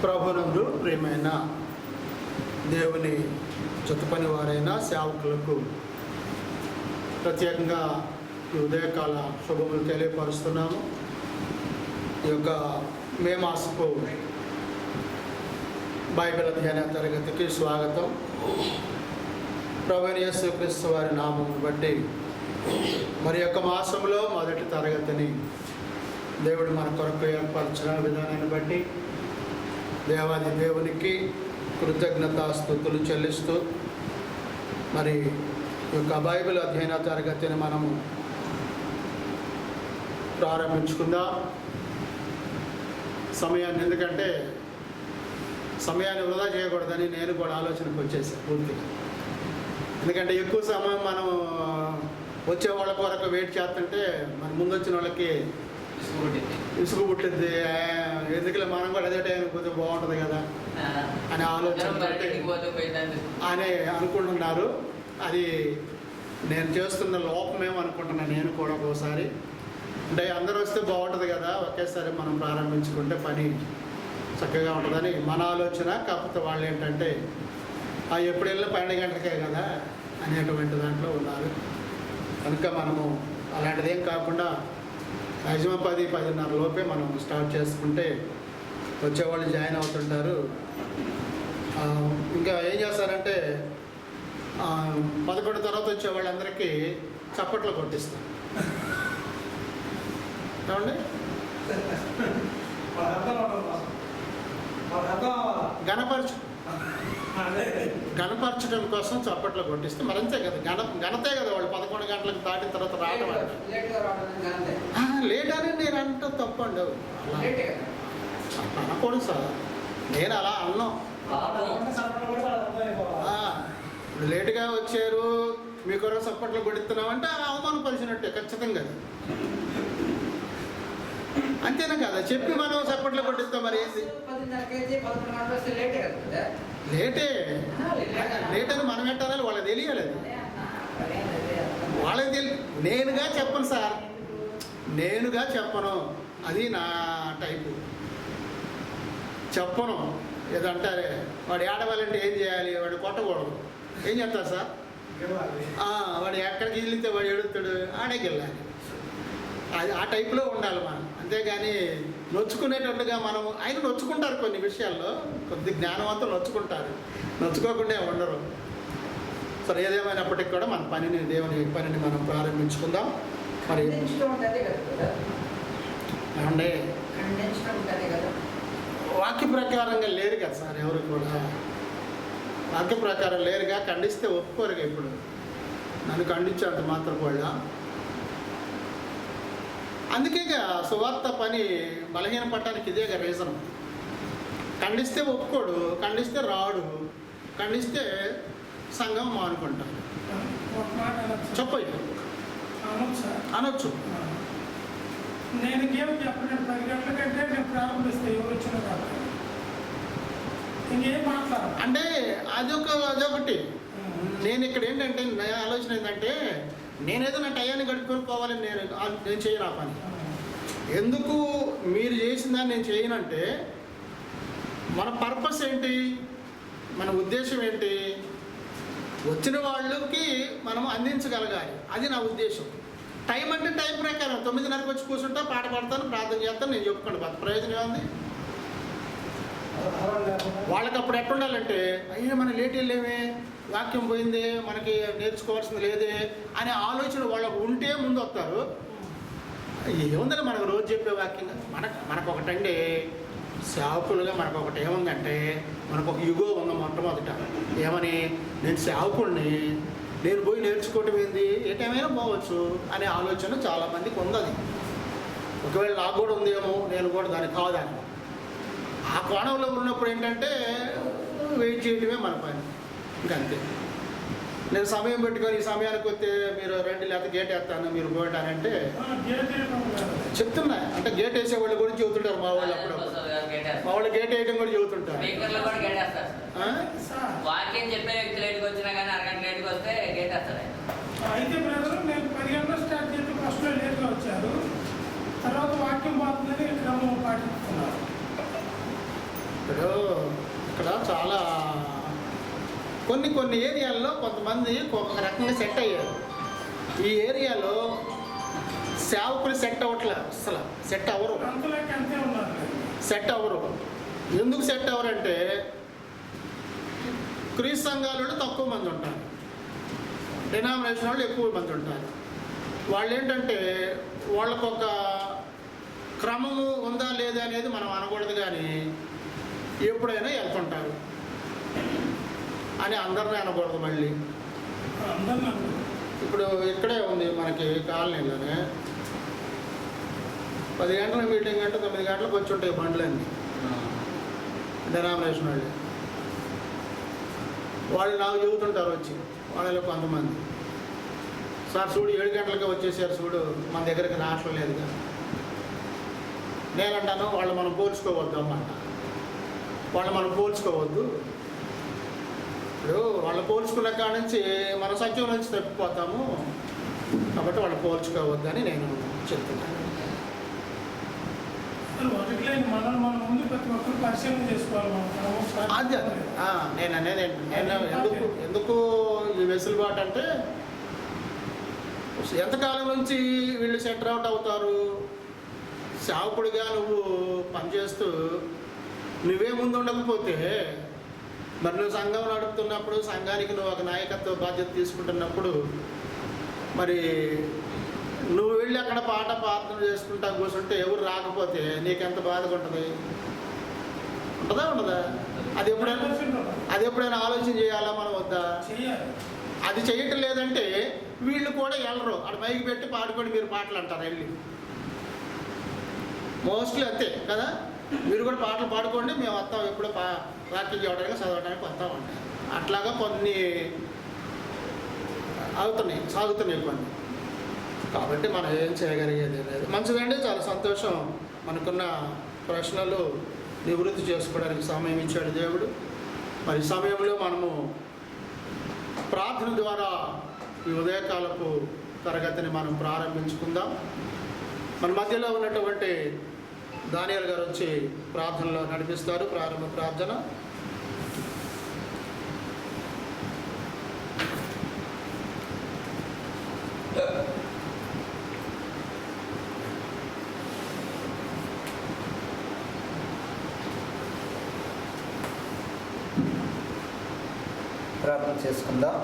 ప్రభునందు ప్రియమైన దేవుని జతపని వారైన సేవకులకు ప్రత్యేకంగా ఈ ఉదయకాల శుభములు తెలియపరుస్తున్నాము. ఈ యొక్క మే మాసపు బైబిల్ అధ్యయన తరగతికి స్వాగతం. ప్రభువైన యేసుక్రీస్తు వారి నామమును బట్టి మరి యొక్క మాసంలో మొదటి తరగతిని దేవుడు మన కొరకు ఏర్పరచిన విధానాన్ని బట్టి దేవాది దేవునికి కృతజ్ఞతాస్తుతులు చెల్లిస్తూ మరి ఈ యొక్క బైబిల్ అధ్యయన తరగతిని మనము ప్రారంభించుకుందాం. సమయాన్ని, ఎందుకంటే సమయాన్ని వృధా చేయకూడదని నేను కూడా ఆలోచనకు వచ్చేసాను పూర్తిగా. ఎందుకంటే ఎక్కువ సమయం మనం వచ్చే వాళ్ళ కొరకు వెయిట్ చేస్తుంటే మన ముందు వచ్చిన వాళ్ళకి ఇసుగు పుట్టింది. ఎందుకులే మనం కూడా అదే టైంకి పోతే బాగుంటుంది కదా అనే ఆలోచన అని అనుకుంటున్నారు. అది నేను చేస్తున్న లోపమేమో అనుకుంటున్నాను నేను కూడా ఒకసారి. అంటే అందరూ వస్తే బాగుంటుంది కదా, ఒకేసారి మనం ప్రారంభించుకుంటే పని చక్కగా ఉంటుందని మన ఆలోచన. కాకపోతే వాళ్ళు ఏంటంటే ఎప్పుడు వెళ్ళిన 12 గంటలకే కదా అనేటువంటి దాంట్లో ఉన్నారు. కనుక మనము అలాంటిదేం కాకుండా మ్యాక్సిమం 10-10:30 లోపే మనం స్టార్ట్ చేసుకుంటే వచ్చేవాళ్ళు జాయిన్ అవుతుంటారు. ఇంకా ఏం చేస్తారంటే 11 తర్వాత వచ్చే వాళ్ళందరికీ చప్పట్లు కొట్టిస్తాం. ఏమండి, గణపరచడం కోసం చప్పట్లు కొట్టిస్తే మరి అంతే కదా, ఘనతే కదా. వాళ్ళు 11 గంటలకు దాటిన తర్వాత రావడం లేట్ అని నేను అంటే తప్పండి. అనకూడదు సార్, నేను అలా అన్నాం. ఇప్పుడు లేటుగా వచ్చారు మీకు చప్పట్లు కొడుతున్నామంటే అవమానపరిచినట్టే ఖచ్చితంగా. అంతేనా కదా, చెప్పి మనం చప్పట్లు కొట్టిస్తాం. మరి ఏంటి లేట్ అని మనం పెట్టాలి, వాళ్ళకి తెలియాలి. వాళ్ళకి నేనుగా చెప్పను సార్, నేనుగా చెప్పను. అది నా టైపు. చెప్పను ఏదంటారే వాడు ఏడవాలంటే ఏం చేయాలి, వాడు కొట్టకూడదు. ఏం చేస్తారు సార్, వాడు ఎక్కడికి వెళ్తే వాడు ఎడుతాడు, ఆడకి వెళ్ళాలి. అది ఆ టైప్లో ఉండాలి మనం. అంతేగాని నొచ్చుకునేటట్టుగా మనం, ఆయన నొచ్చుకుంటారు కొన్ని విషయాల్లో, కొద్ది జ్ఞానవంతులు నొచ్చుకుంటారు, నొచ్చుకోకుండా ఉండరు. సరే, ఏదేమైనప్పటికీ కూడా మన పనిని, దేవుని పనిని మనం ప్రారంభించుకుందాం. మరి ఏమండి, వాక్య ప్రకారంగా లేరు కదా సార్, ఎవరు కూడా వాక్య ప్రకారం లేరుగా. ఖండిస్తే ఒప్పుకోరుగా. ఇప్పుడు నన్ను ఖండించేంత మాత్రం కూడా. అందుకేగా సువార్త పని బలహీన పట్టడానికి ఇదేగా రీజన్. ఖండిస్తే ఒప్పుకోడు, ఖండిస్తే రాడు, ఖండిస్తే సంఘం మానుకుంటాడు. చెప్పయ్య అనొచ్చు. నేను గేమ్ చెప్పలేదు 10 గంటల కంటే నేను ప్రారంభిస్తే ఎవరు వచ్చినా కాబట్టి ఇంకేం మాట్లాడాలి అంటే అదొకటి. నేను ఇక్కడ ఏంటంటే నా ఆలోచన ఏంటంటే, నేనేదో నా టయాన్ని గడుపుకొని పోవాలని నేను చేయను ఆ పని. ఎందుకు మీరు చేసిన దాన్ని నేను చేయనంటే, మన పర్పస్ ఏంటి, మన ఉద్దేశం ఏంటి, వచ్చిన వాళ్ళకి మనం అందించగలగాలి. అది నా ఉద్దేశం. టైం అంటే టైం ప్రకారం 9:30కి వచ్చి కూర్చుంటా, పాట పాడతాను, ప్రార్థన చేస్తాను, నేను చెప్పుకోండి. ప్రయోజనం ఏముంది? వాళ్ళకి అప్పుడు ఎట్టుండాలంటే, అయ్యే మనం లేట్ వెళ్ళేమే, వాక్యం పోయింది, మనకి నేర్చుకోవాల్సింది లేదే అనే ఆలోచన వాళ్ళకు ఉంటే ముందు వస్తారు. ఏముందని మనకు రోజు చెప్పే వాక్యం మనకు ఒకటండి, సేవకులుగా మనకు ఒకటి ఏముందంటే, మనకు ఒక యుగో ఉంది మొట్టమొదట. ఏమని, నేను సేవకుడిని, నేను పోయి నేర్చుకోవటం ఏంది, ఏ టైమైనా పోవచ్చు అనే ఆలోచన చాలామందికి ఉంది. ఒకవేళ నాకు కూడా ఉందేమో, నేను కూడా దానికి కాదని ఆ కోణంలో ఉన్నప్పుడు ఏంటంటే వెయిట్ చేయటమే మన పని. ఇంకంతే. నేను సమయం పెట్టుకొని ఈ సమయానికి వస్తే మీరు రండి, లేకపోతే గేట్ వేస్తాను మీరు పోయటానంటే చెప్తున్నా. అంటే గేట్ వేసే వాళ్ళ గురించి చెబుతుంటారు మా వాళ్ళు. అప్పుడు మా వాళ్ళు గేట్ వేయడం కూడా చెబుతుంటారు. వాక్యం చెప్పే వ్యక్తి లేట్కి వచ్చినా కానీ అరగంట లేట్కి వస్తే గేట్ వేస్తారు. అయితే బ్రదర్, నేను 10 గంటలు స్టార్ట్ చేసి ఫస్ట్ లేట్గా వచ్చారు, తర్వాత వాక్యం పోతుందని క్రమం పాటిస్తున్నారు. ఇక్కడ చాలా కొన్ని ఏరియాల్లో కొంతమంది ఒక రకంగా సెట్ అయ్యారు. ఈ ఏరియాలో సేవకులు సెట్ అవ్వట్లే, అసలు సెట్ అవ్వరు. అంతలోకి అంతే ఉన్నారు. సెట్ అవ్వరు. ఎందుకు సెట్ అవ్వరంటే క్రీస్తు సంఘాలలో తక్కువ మంది ఉంటారు, డినామినేషన్ వాళ్ళు ఎక్కువ మంది ఉంటారు. వాళ్ళు ఏంటంటే వాళ్ళకు ఒక క్రమము ఉందా లేదా అనేది మనం అనకూడదు, కానీ ఎప్పుడైనా వెళ్తుంటారు అని అందరినీ అనకూడదు. మళ్ళీ అందరినీ ఇప్పుడు ఇక్కడే ఉంది మనకి కాలనీలోనే 10 గంటల మీటింగ్ అంటే 9 గంటలకు వచ్చి ఉంటాయి బండ్లన్నీ డినామినేషన్ వాళ్ళు నాకు చెబుతుంటారు వచ్చి వాళ్ళలో కొంతమంది, సార్ చూడు 7 గంటలకే వచ్చేసారు, చూడు మన దగ్గరికి రావట్లేదు లేదుగా. నేనంటాను వాళ్ళు మనం పోల్చుకోవద్దు అన్నమాట. వాళ్ళు మనం పోల్చుకోవద్దు. ఇప్పుడు వాళ్ళు పోల్చుకున్న కాడ నుంచి మన సత్యం నుంచి తప్పిపోతాము, కాబట్టి వాళ్ళు పోల్చుకోవద్దు అని నేను చెప్తున్నాను. ఒకటిలే మనం ముందు ప్రతి ఒక్కరు పరిశీలన చేసుకోవాలి. అది నేను అనేది నేను ఎందుకు ఈ వెసులుబాటు అంటే, ఎంతకాలం నుంచి వీళ్ళు సెంటర్ అవుట్ అవుతారు. సేవకుడిగా నువ్వు పనిచేస్తూ నువ్వే ముందు ఉండకపోతే, మరి నువ్వు సంఘం నడుపుతున్నప్పుడు, సంఘానికి నువ్వు ఒక నాయకత్వ బాధ్యత తీసుకుంటున్నప్పుడు, మరి నువ్వు వెళ్ళి అక్కడ ప్రార్థన చేసుకుంటా కూర్చుంటే ఎవరు రాకపోతే నీకెంత బాధగా ఉంటుంది? ఉండదా? అది ఎప్పుడైనా ఆలోచన చేయాలా మనం వద్దా? అది చేయటం లేదంటే వీళ్ళు కూడా వెళ్ళరు. అక్కడ మైకి పెట్టి పాడుకొని మీరు పాటలు అంటారు వెళ్ళి. మోస్ట్లీ అంతే కదా. మీరు కూడా పాటలు పాడుకోండి, మేము వస్తాం, ఎప్పుడో వాక్యం చేయడానికి చదవడానికి వస్తామంటారు. అట్లాగా కొన్ని సాగుతున్నాయి కొన్ని. కాబట్టి మనం ఏం చేయగలిగేది లేదు. మంచిదండి, చాలా సంతోషం. మనకున్న ప్రశ్నలు నివృత్తి చేసుకోవడానికి సమయం ఇచ్చాడు దేవుడు. మరి ఈ సమయంలో మనము ప్రార్థన ద్వారా ఈ ఉదయకాలపు తరగతిని మనం ప్రారంభించుకుందాం. మన మధ్యలో ఉన్నటువంటి దానియేల్ గారు వచ్చి ప్రార్థనలో నడిపిస్తారు. ప్రారంభ ప్రార్థన. ప్రార్థన చేసుకుందాం.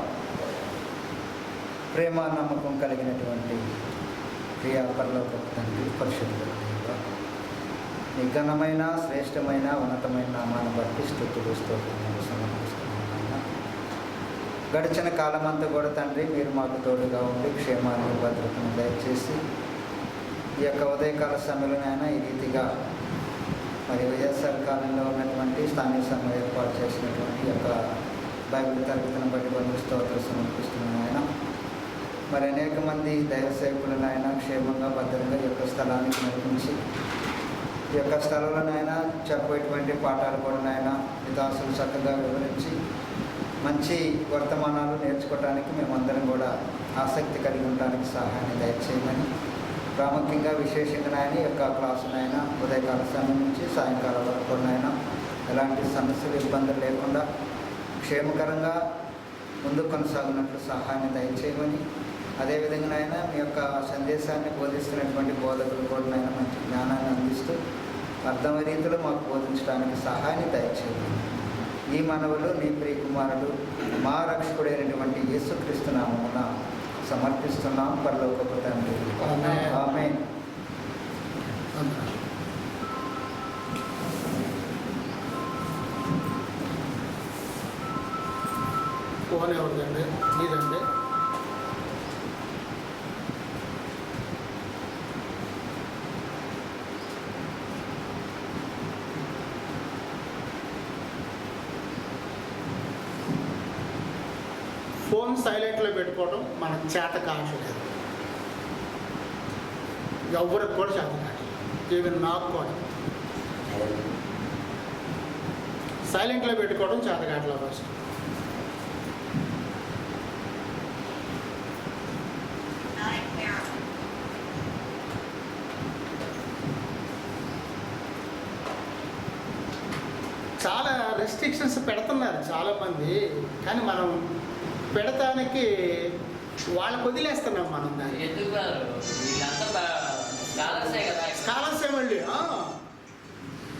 ప్రేమ నమ్మకం కలిగినటువంటి ప్రియ పరలోక తండ్రి, పరిశుద్ధుడా, నీ ఘనమైన శ్రేష్టమైన ఉన్నతమైన నామాన్ని బట్టి స్తుతులు స్తోత్రములు సమర్పిస్తున్నాను. గడిచిన కాలమంతా కూడా తండ్రి మీరు మాకు తోడుగా ఉండి క్షేమాన్ని భద్రతను దయచేసి ఈ యొక్క ఉదయకాల సమయంలోనైనా ఈ రీతిగా మరి వైఎస్ఆర్ కాలంలో ఉన్నటువంటి స్థానిక సమయం ఏర్పాటు చేసినటువంటి ఈ యొక్క బైబిల్ తరగతిని బట్టి కొన్ని స్తోత్రాలు సమర్పిస్తున్నాను ఆయన. మరి అనేక మంది దైవ సేవకులను ఆయన క్షేమంగా భద్రంగా ఈ యొక్క స్థలానికి నడిపించి ఈ యొక్క స్థలంలోనైనా చెప్పేటువంటి పాఠాలు కూడా నాయన విదాసులు చక్కగా వివరించి మంచి వర్తమానాలు నేర్చుకోవడానికి మేమందరం కూడా ఆసక్తి కలిగి ఉండడానికి సహాయాన్ని దయచేయమని, ప్రాముఖ్యంగా విశేషంగా నాయన ఈ యొక్క క్లాసునైనా ఉదయకాల సమయం నుంచి సాయంకాలం వరకు నాయన ఎలాంటి సమస్యలు ఇబ్బందులు లేకుండా క్షేమకరంగా ముందుకు కొనసాగినట్లు సహాయాన్ని దయచేయమని, అదేవిధంగా నాయన మీ యొక్క సందేశాన్ని బోధిస్తున్నటువంటి బోధకులు కూడా నాయన మంచి జ్ఞానాన్ని అందిస్తూ అర్థమయ్యే రీతిలో మాకు బోధించడానికి సహాయాన్ని దయచేయమని ఈ మనవులు నీ ప్రియకుమారుడు మా రక్షకుడైనటువంటి యేసుక్రీస్తు నామమున సమర్పిస్తున్నాం పరలోకపు తండ్రి. ఆమేన్. ఫోన్ ఎవరిదండి? మీదండి? ఫోన్ సైలెంట్లో పెట్టుకోవడం మనకు చేత కావట్లేదు. ఎవరికి కూడా చేత కావట్లేదు, ఈవెన్ నాకు కూడా. సైలెంట్లో పెట్టుకోవడం చేత కావట్లేదు ఫస్ట్. రెస్ట్రిక్షన్స్ పెడుతున్నారు చాలామంది, కానీ మనం పెడతానికి వాళ్ళకు వదిలేస్తున్నాం మనం దాన్ని. ఎందుకు రారు? వీళ్ళంతా స్కాలర్సే కదా. స్కాలర్సే మళ్ళీ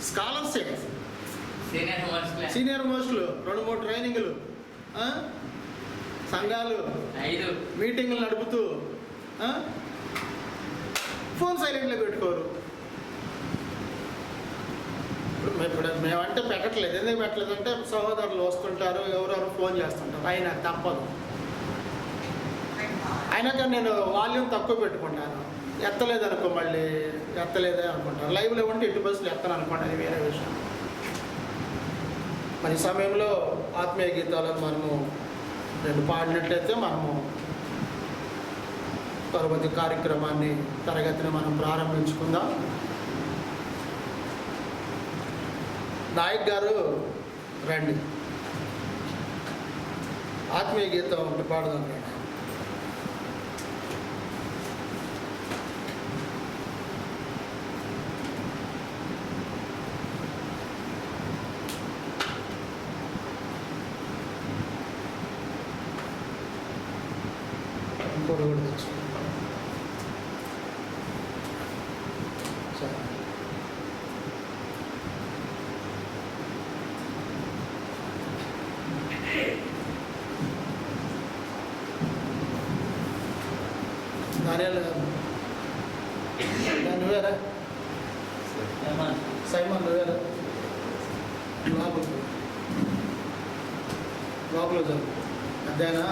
స్కాలర్సే, సీనియర్ మోస్టులు 2-3 ట్రైనింగ్లు, సంఘాలు 5 మీటింగ్లు నడుపుతూ ఫోన్ సైలెంట్లో పెట్టుకోరు. ఇప్పుడు మేమంటే పెట్టట్లేదు. ఎందుకు పెట్టలేదు అంటే సహోదరులు వస్తుంటారు, ఎవరెవరు ఫోన్ చేస్తుంటారు, అయినా తప్పదు. అయినా కానీ నేను వాల్యూమ్ తక్కువ పెట్టుకుంటాను. ఎత్తలేదనుకో మళ్ళీ ఎత్తలేదే అనుకుంటాను. లైవ్లో ఉంటే ఎట్టి బస్సులు ఎత్తను అనుకోండి, అది వేరే విషయం. మరి ఈ సమయంలో ఆత్మీయ గీతాలను మనము 2 పాడినట్లయితే మనము తరువాతి కార్యక్రమాన్ని తరగతిని మనం ప్రారంభించుకుందాం. నాయక్ గారు రండి, ఆత్మీయ గీతం ఒకటి పాడదాం రండి. ఇంకోటి కూడా తెచ్చు. సరే, నువ్వేరా సైమన్, నువ్వేరా లోపల చదువు అదేనా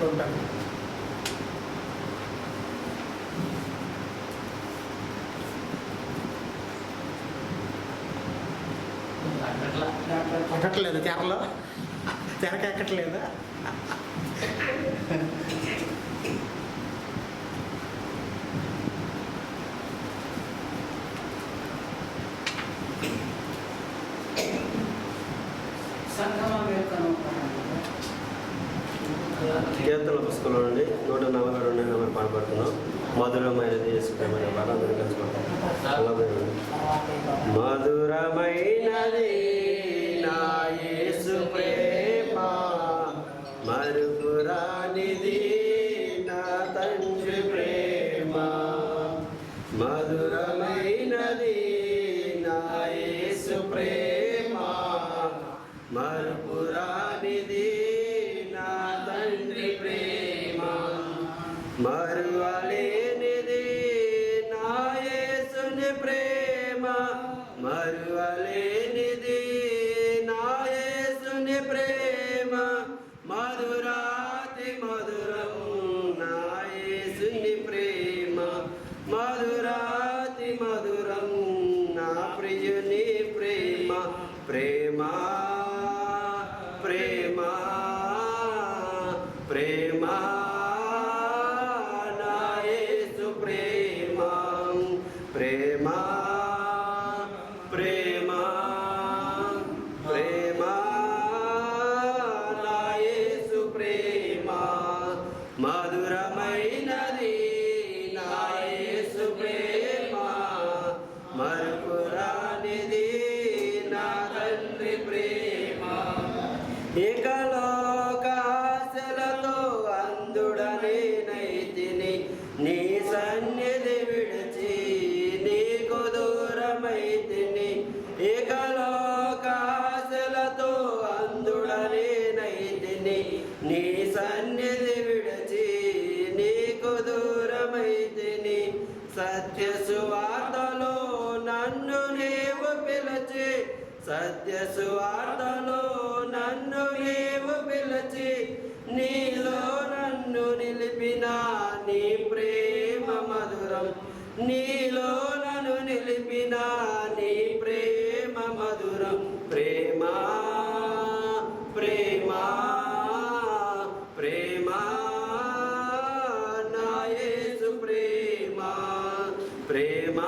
ఉంటాను. ఎక్కట్లేదు తెరలో, తెరక ఎక్కట్లేదా? కీర్తన పుస్తకంలో నుండి 142 నెంబర్ పాడబడుతున్నాం. మధురమైనది యేసు ప్రేమ అనే పాట అందరూ కలుసుకుంటాం. మధురమైనది నా యేసు ప్రేమ, మరుపురానిది నా తండ్రి ప్రేమ. మధురమైనది నా యేసు ప్రేమ, మరుపురానిది నా తండ్రి ప్రేమ. మరువలేనిది నా యేసుని ప్రేమ, మరువలేనిది నా యేసుని ప్రేమ. మధురాతి మధురం నా యేసుని ప్రేమ, మధురాతి మధురం నా ప్రియుని ప్రేమ. ప్రేమ ప్రేమ ప్రేమ నా యేసు ప్రేమ. ప్రేమ ప్రేమ ప్రేమ నా యేసు ప్రేమ. మధురమైనది నా యేసు ప్రేమ, మరుపురానిది నా తండ్రి ప్రేమ. ఏకలోకాశలతో అందుడనే నైతిని, నీ సన్నిధి విడిచి నీకు దూరమైతిని. ఏకలోకాశలతో అందుడనే నైతిని, నీ సన్నిధి విడిచి నీకు దూరమైతిని. సత్య సువార్తలో నన్ను నీవు పిలిచి, సత్య సువార్తలో నన్ను నీవు పిలిచి, నీలో నన్ను నిలిపిన నీ ప్రేమ మధురం. నీలో నన్ను నిలిపిన నీ ప్రేమ మధురం. ప్రేమ ప్రేమ ప్రేమ నా యేసు ప్రేమ. ప్రేమ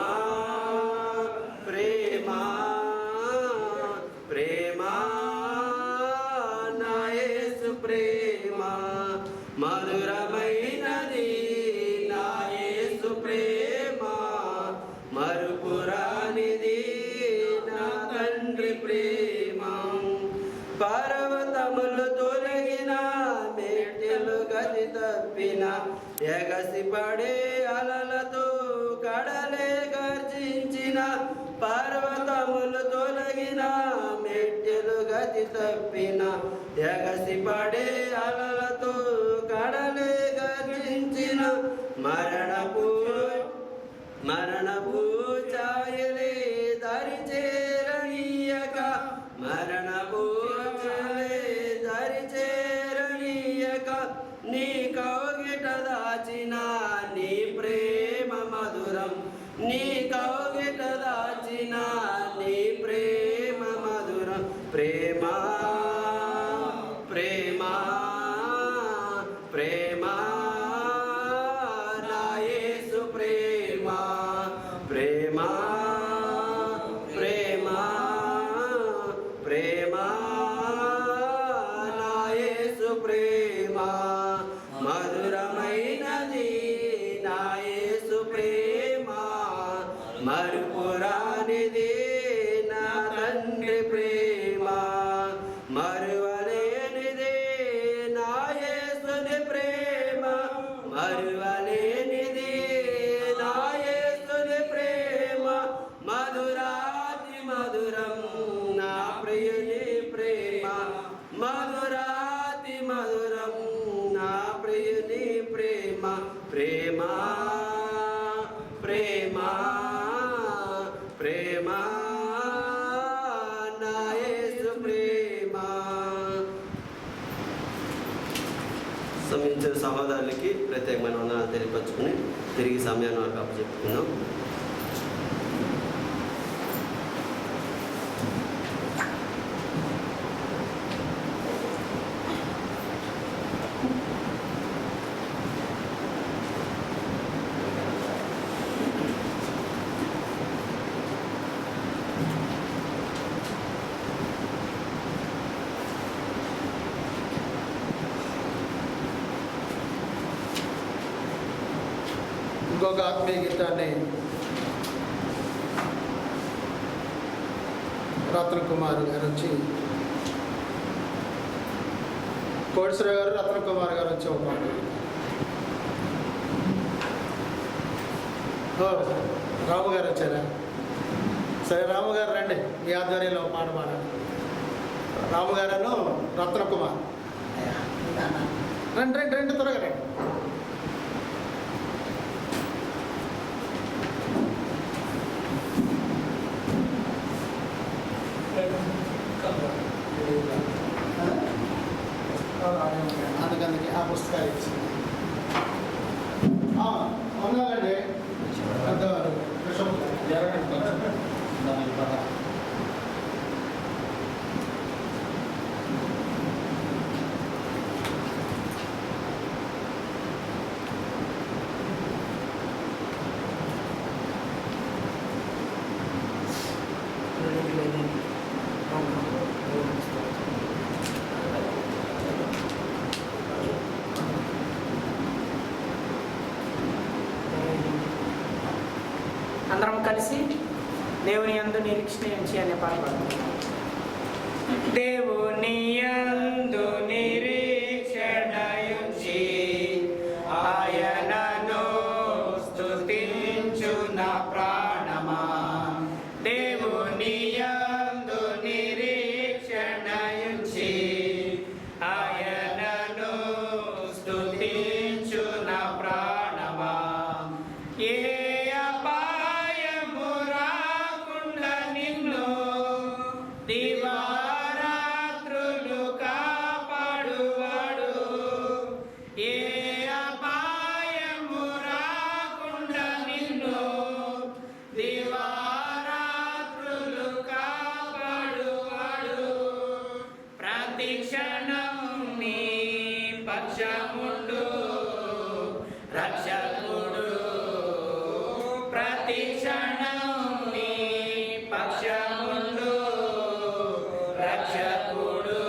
ప్రేమ ప్రేమ నా యేసు ప్రేమ. మధురమైనది నా యేసు ప్రేమ, మరుపురానిది నా తండ్రి ప్రేమ. పర్వతములు తొలగిన మెట్టెలు గతి తప్పిన ఎగసిపడే అలలతో కడలే గర్జించిన పర్వతములు తొలగిన మెట్టెలు గతి తప్పిన ఎగసిపడే అలలతో కడలే గర్జించిన మరణపు ఛాయలే దరి చేరనీయక మరణపు ఛాయలే దరి చేరనీయక నీ కౌగిట దాచిన నీ ప్రేమ మధురం నీ కౌగిట దాచిన నీ ప్రేమ మధురం ప్రేమ ప్రేమ ప్రేమ నా యేసు ప్రేమ ప్రేమ ప్రేమ ప్రేమ నా యేసు ప్రేమ మధురమైనది నా యేసు ప్రేమ మరుపురానిది నా తండ్రి ప్రేమ మరువలేనిది నా యేసుని ప్రేమ మరువలేనిది నా యేసుని ప్రేమ మధురాతి మధురం నా ప్రియుని ప్రేమ మధురాతి మధురం నా ప్రియుని ప్రేమ ప్రేమ ప్రేమ ప్రేమ నా యేసు ప్రేమ. సమయించిన సహోదరులకి ప్రత్యేకమైన వందనాలు తెలియపరుచుకుని తిరిగి సమయాన్ని వరకు అప్పచెప్పుకుందాం. ఇంకొక ఆత్మీయ గీతాన్ని రత్న కుమార్ గారు వచ్చి కోడిశ్వర గారు రత్న కుమార్ గారు వచ్చి ఒక పాట. రాము గారు వచ్చారా? సరే రాము గారు రండి, మీ ఆధ్వర్యంలో ఒక పాట పాడండి. రాము గారు రత్న కుమార్ రండి రండి రండి త్వరగా రండి. అందుకని ఆ పుస్తకాలు ఇచ్చింది. అవునండి పెద్దవారు అందరం కలిసి దేవుని యందు నిరీక్షణ ఉంచి అనే పాట పాడతాం. దేవుని యందు నిరీక్షణ ఉంచి ఆయనను స్తుతించు నా ప్రాణమా. దేవుని యందు నిరీక్షణ ఉంచి ఆయనను స్తుతించు నా ప్రాణమా. ఏ అపాయము రాకుండా నిన్ను దివారాత్రులు కాపాడువాడు. ఏ అపాయము రాకుండా నిన్ను దివారాత్రులు కాపాడువాడు. ప్రతి క్షణం నీ పక్షముండు రక్షకుడు. ప్రతి క్షణం నీ పక్షముండు రక్షకుడు.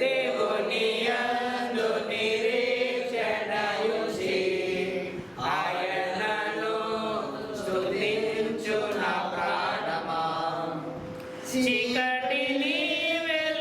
దేవుని యందు నిరీక్షణ ఉంచి ఆయనను స్తుతించు నా ప్రాణమా. చీకటిని వెలుగులోకి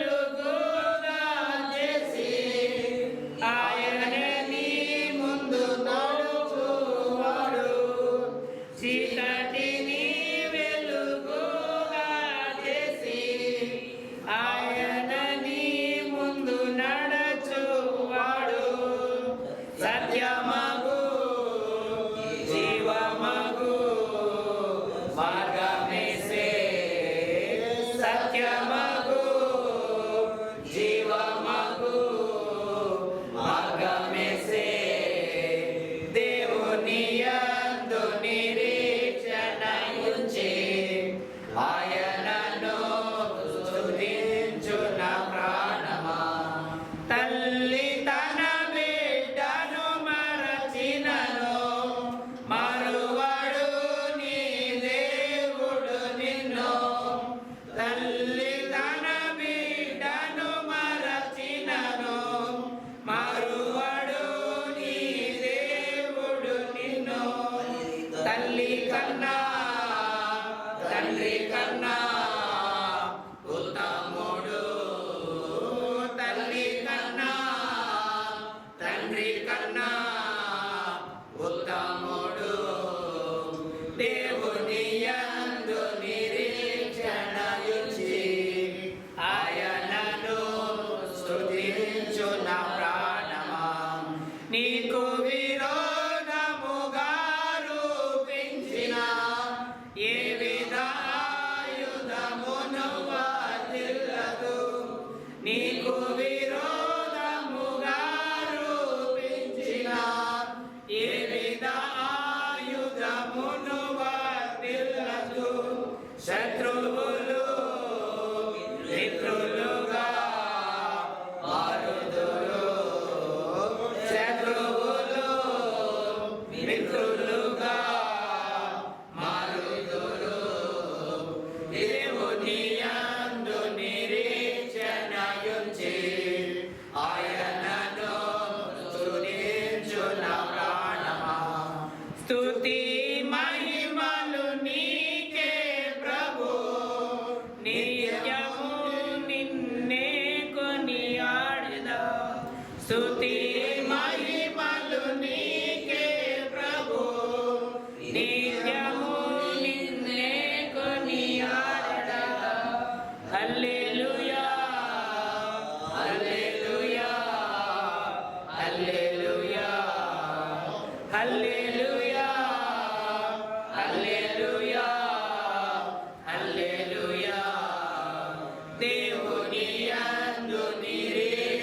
నీకు విరోధముగా రూపించిన ఏ విధ ఆయుధమును వర్ధిల్లదు. శత్రువులు మిత్రులుగా మారుదురు. శత్రువులు మిత్రులుగా మారుదురు. దేవుని యందు నిరీక్షణయుంచి ఆయనను స్తుతించున ప్రాణమా. స్తుతి మహిమలు నీకే ప్రభు, నిత్యము నిన్నే కొనియాడెదా. స్తుతి మహిమలు నీకే ప్రభు, నిత్యము నిన్నే కొనియాడెదా. హల్లెలూయా హల్లెలూయా హల్లెలూయా హల్లెలూయా హల్లెలూయా హల్లెలూయా. దేవుని యందు నిరీక్షణ